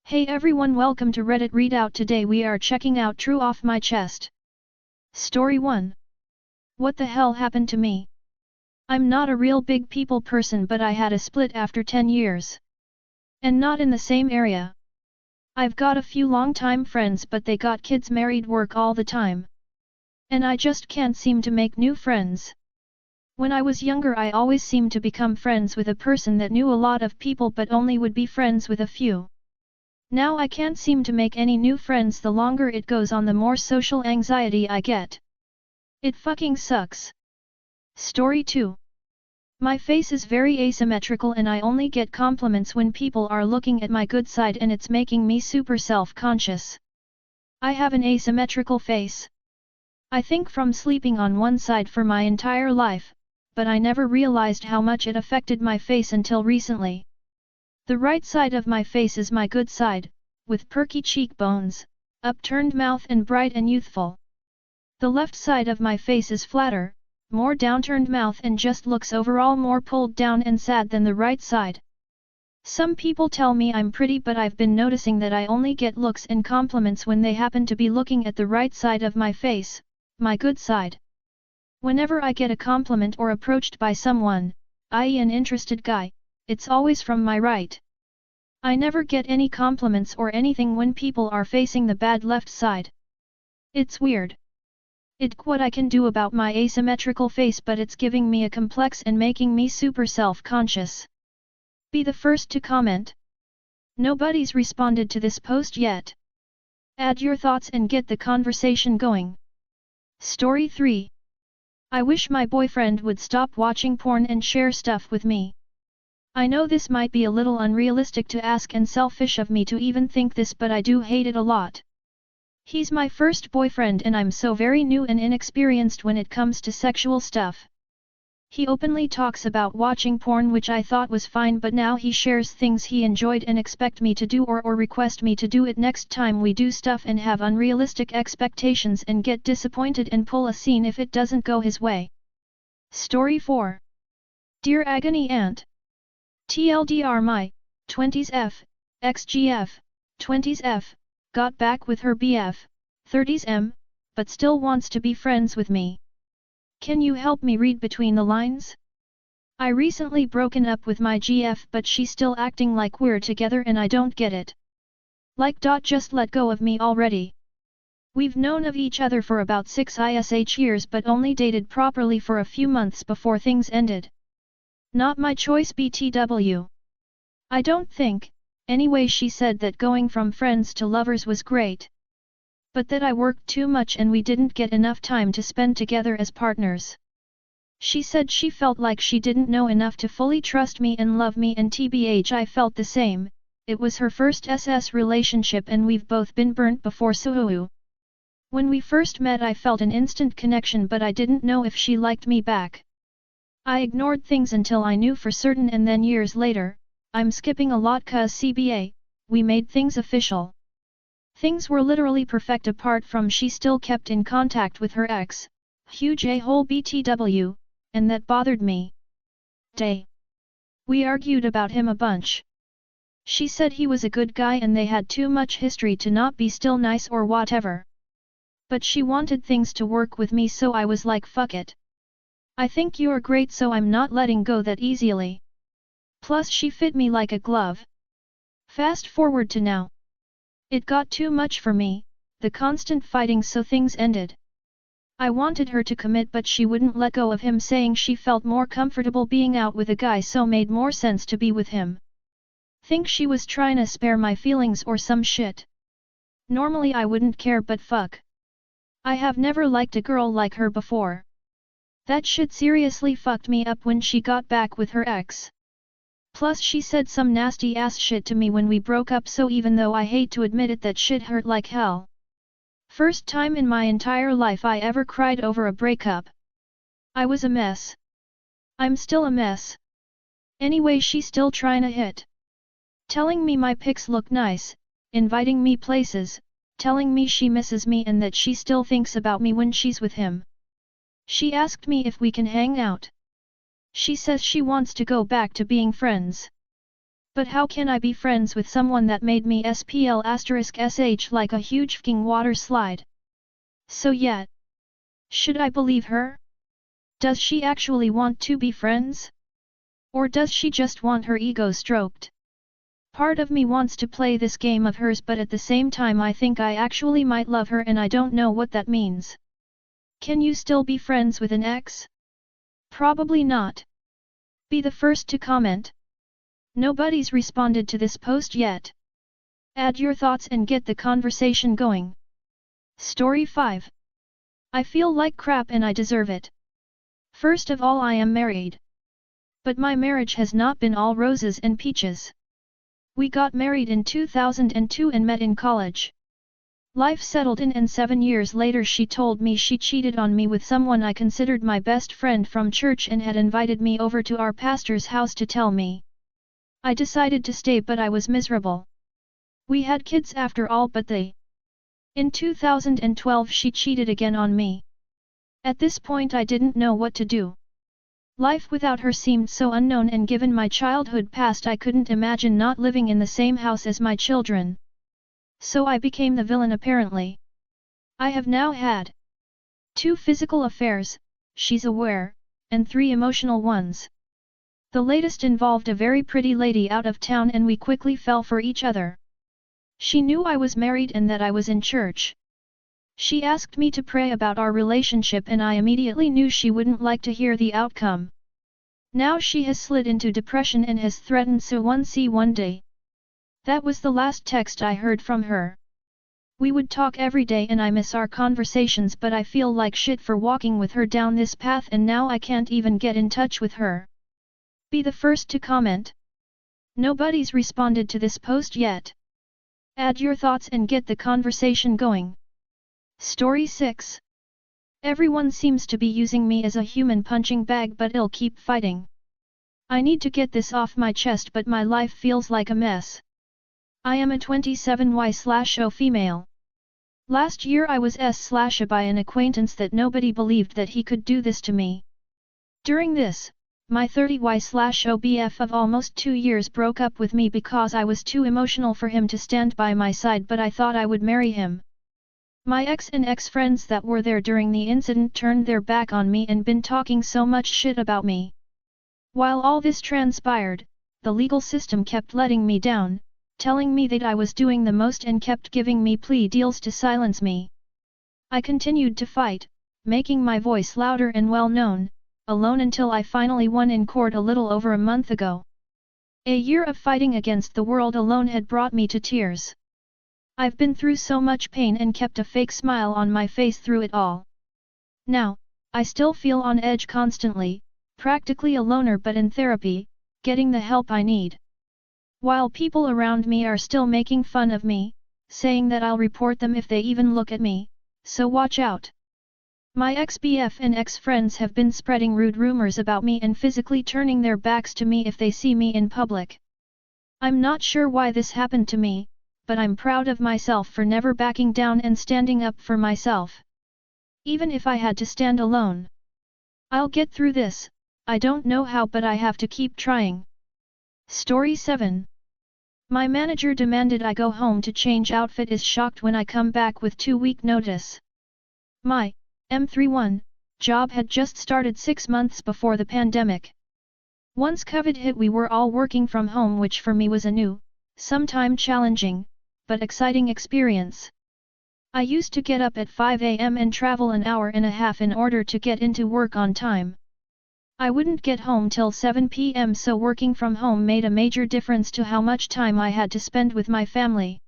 Hey everyone, welcome to Reddit Readout. Today we are checking out TrueOffMyChest. Story 1. What the hell happened to me? I'm not a real big people person, but I had a split after 10 years. And not in the same area. I've got a few long-time friends, but they got kids, married, work all the time. And I just can't seem to make new friends. When I was younger, I always seemed to become friends with a person that knew a lot of people but only would be friends with a few. Now I can't seem to make any new friends. The longer it goes on, the more social anxiety I get. It fucking sucks. Story 2. My face is very asymmetrical and I only get compliments when people are looking at my good side, and it's making me super self-conscious. I have an asymmetrical face. I think from sleeping on one side for my entire life, but I never realized how much it affected my face until recently. The right side of my face is my good side, with perky cheekbones, upturned mouth and bright and youthful. The left side of my face is flatter, more downturned mouth and just looks overall more pulled down and sad than the right side. Some people tell me I'm pretty, but I've been noticing that I only get looks and compliments when they happen to be looking at the right side of my face, my good side. Whenever I get a compliment or approached by someone, i.e. an interested guy, it's always from my right. I never get any compliments or anything when people are facing the bad left side. It's weird. It's what I can do about my asymmetrical face, but it's giving me a complex and making me super self-conscious. Be the first to comment. Nobody's responded to this post yet. Add your thoughts and get the conversation going. Story 3. I wish my boyfriend would stop watching porn and share stuff with me. I know this might be a little unrealistic to ask and selfish of me to even think this, but I do hate it a lot. He's my first boyfriend and I'm so very new and inexperienced when it comes to sexual stuff. He openly talks about watching porn, which I thought was fine, but now he shares things he enjoyed and expect me to do or request me to do it next time we do stuff, and have unrealistic expectations and get disappointed and pull a scene if it doesn't go his way. Story 4. Dear Agony Aunt. TLDR, my 20s F, XGF, 20s F, got back with her BF, 30s M, but still wants to be friends with me. Can you help me read between the lines? I recently broken up with my GF, but she's still acting like we're together and I don't get it. Like, just let go of me already. We've known of each other for about 6 years but only dated properly for a few months before things ended. Not my choice, BTW. I don't think. Anyway, she said that going from friends to lovers was great. But that I worked too much and we didn't get enough time to spend together as partners. She said she felt like she didn't know enough to fully trust me and love me, and TBH I felt the same. It was her first SS relationship and we've both been burnt before, so when we first met I felt an instant connection, but I didn't know if she liked me back. I ignored things until I knew for certain, and then years later, I'm skipping a lot cause CBA, we made things official. Things were literally perfect apart from she still kept in contact with her ex, huge a-hole BTW, and that bothered me. We argued about him a bunch. She said he was a good guy and they had too much history to not be still nice or whatever. But she wanted things to work with me, so I was like, fuck it. I think you're great, so I'm not letting go that easily. Plus she fit me like a glove. Fast forward to now. It got too much for me, the constant fighting, so things ended. I wanted her to commit but she wouldn't let go of him, saying she felt more comfortable being out with a guy, so made more sense to be with him. Think she was trying to spare my feelings or some shit. Normally I wouldn't care, but fuck. I have never liked a girl like her before. That shit seriously fucked me up when she got back with her ex. Plus she said some nasty ass shit to me when we broke up, so even though I hate to admit it, that shit hurt like hell. First time in my entire life I ever cried over a breakup. I was a mess. I'm still a mess. Anyway, she's still trying to hit. Telling me my pics look nice, inviting me places, telling me she misses me and that she still thinks about me when she's with him. She asked me if we can hang out. She says she wants to go back to being friends. But how can I be friends with someone that made me SPL*SH like a huge fking water slide? So yeah. Should I believe her? Does she actually want to be friends? Or does she just want her ego stroked? Part of me wants to play this game of hers, but at the same time I think I actually might love her and I don't know what that means. Can you still be friends with an ex? Probably not. Be the first to comment. Nobody's responded to this post yet. Add your thoughts and get the conversation going. Story 5. I feel like crap and I deserve it. First of all, I am married. But my marriage has not been all roses and peaches. We got married in 2002 and met in college. Life settled in and 7 years later she told me she cheated on me with someone I considered my best friend from church and had invited me over to our pastor's house to tell me. I decided to stay but I was miserable. We had kids after all but in 2012 she cheated again on me. At this point I didn't know what to do. Life without her seemed so unknown and given my childhood past I couldn't imagine not living in the same house as my children. So I became the villain apparently. I have now had 2 physical affairs, she's aware, and 3 emotional ones. The latest involved a very pretty lady out of town and we quickly fell for each other. She knew I was married and that I was in church. She asked me to pray about our relationship and I immediately knew she wouldn't like to hear the outcome. Now she has slid into depression and has threatened to one day. That was the last text I heard from her. We would talk every day and I miss our conversations but I feel like shit for walking with her down this path and now I can't even get in touch with her. Be the first to comment. Nobody's responded to this post yet. Add your thoughts and get the conversation going. Story 6. Everyone seems to be using me as a human punching bag but I'll keep fighting. I need to get this off my chest but my life feels like a mess. I am a 27Y/O female. Last year I was S/A by an acquaintance that nobody believed that he could do this to me. During this, my 30Y/O BF of almost 2 years broke up with me because I was too emotional for him to stand by my side but I thought I would marry him. My ex and ex-friends that were there during the incident turned their back on me and been talking so much shit about me. While all this transpired, the legal system kept letting me down, telling me that I was doing the most and kept giving me plea deals to silence me. I continued to fight, making my voice louder and well known, alone until I finally won in court a little over a month ago. A year of fighting against the world alone had brought me to tears. I've been through so much pain and kept a fake smile on my face through it all. Now, I still feel on edge constantly, practically a loner but in therapy, getting the help I need. While people around me are still making fun of me, saying that I'll report them if they even look at me, so watch out. My ex-BF and ex-friends have been spreading rude rumors about me and physically turning their backs to me if they see me in public. I'm not sure why this happened to me, but I'm proud of myself for never backing down and standing up for myself. Even if I had to stand alone. I'll get through this, I don't know how but I have to keep trying. Story 7. My manager demanded I go home to change outfit is shocked when I come back with 2-week notice. My M31 job had just started 6 months before the pandemic. Once COVID hit we were all working from home which for me was a new, sometime challenging, but exciting experience. I used to get up at 5 a.m. and travel an hour and a half in order to get into work on time. I wouldn't get home till 7 p.m. so working from home made a major difference to how much time I had to spend with my family.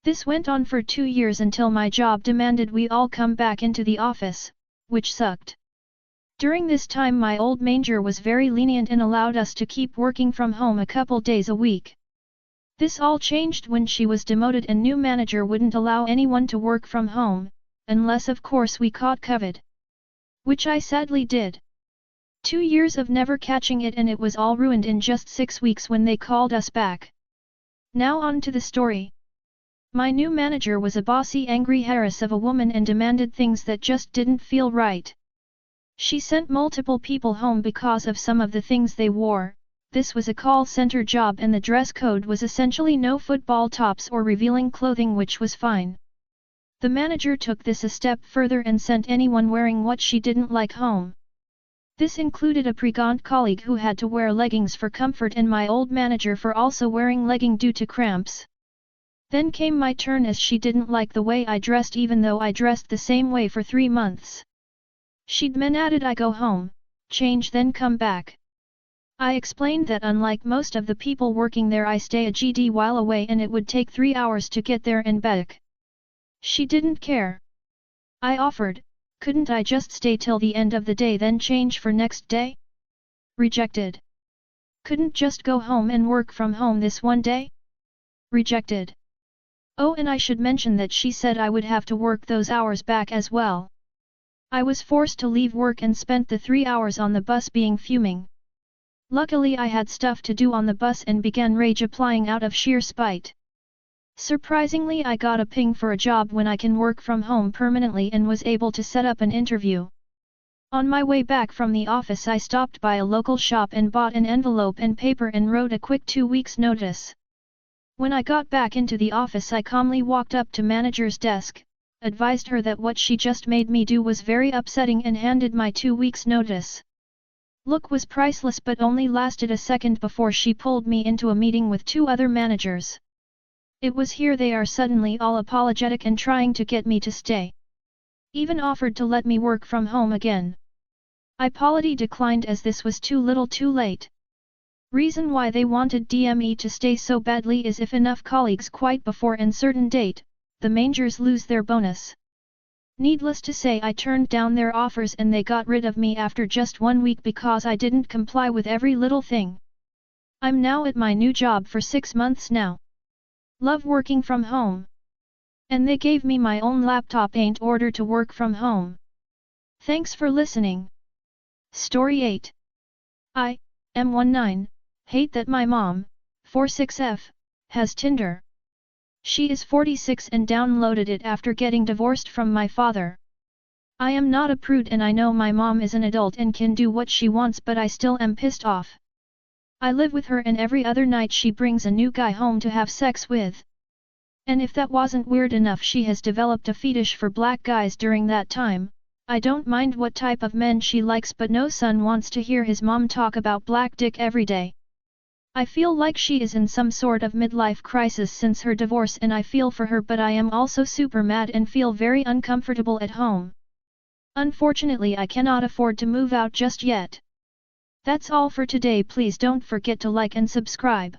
This went on for 2 years until my job demanded we all come back into the office, which sucked. During this time my old manager was very lenient and allowed us to keep working from home a couple days a week. This all changed when she was demoted and new manager wouldn't allow anyone to work from home, unless of course we caught COVID. Which I sadly did. 2 years of never catching it and it was all ruined in just 6 weeks when they called us back. Now on to the story. My new manager was a bossy angry Harris of a woman and demanded things that just didn't feel right. She sent multiple people home because of some of the things they wore, This was a call center job and the dress code was essentially no football tops or revealing clothing, which was fine. The manager took this a step further and sent anyone wearing what she didn't like home. This included a pregnant colleague who had to wear leggings for comfort and my old manager for also wearing legging due to cramps. Then came my turn, as she didn't like the way I dressed even though I dressed the same way for 3 months. She'd mandated I go home, change then come back. I explained that unlike most of the people working there, I stay a good while away and it would take 3 hours to get there and back. She didn't care. I offered, couldn't I just stay till the end of the day then change for next day? Rejected. Couldn't just go home and work from home this one day? Rejected. Oh, and I should mention that she said I would have to work those hours back as well. I was forced to leave work and spent the 3 hours on the bus being fuming. Luckily I had stuff to do on the bus and began rage applying out of sheer spite. Surprisingly, I got a ping for a job when I can work from home permanently and was able to set up an interview. On my way back from the office, I stopped by a local shop and bought an envelope and paper and wrote a quick 2 weeks notice. When I got back into the office, I calmly walked up to manager's desk, advised her that what she just made me do was very upsetting and handed my 2 weeks notice. Look was priceless but only lasted a second before she pulled me into a meeting with 2 other managers. It was here they are suddenly all apologetic and trying to get me to stay. Even offered to let me work from home again. I politely declined as this was too little too late. Reason why they wanted DME to stay so badly is if enough colleagues quit before a certain date, the managers lose their bonus. Needless to say, I turned down their offers and they got rid of me after just 1 week because I didn't comply with every little thing. I'm now at my new job for 6 months now. Love working from home. And they gave me my own laptop in order to work from home. Thanks for listening. Story 8. I, M19, hate that my mom, 46F, has Tinder. She is 46 and downloaded it after getting divorced from my father. I am not a prude and I know my mom is an adult and can do what she wants, but I still am pissed off. I live with her and every other night she brings a new guy home to have sex with. And if that wasn't weird enough, she has developed a fetish for black guys during that time. I don't mind what type of men she likes, but no son wants to hear his mom talk about black dick every day. I feel like she is in some sort of midlife crisis since her divorce and I feel for her, but I am also super mad and feel very uncomfortable at home. Unfortunately, I cannot afford to move out just yet. That's all for today. Please don't forget to like and subscribe.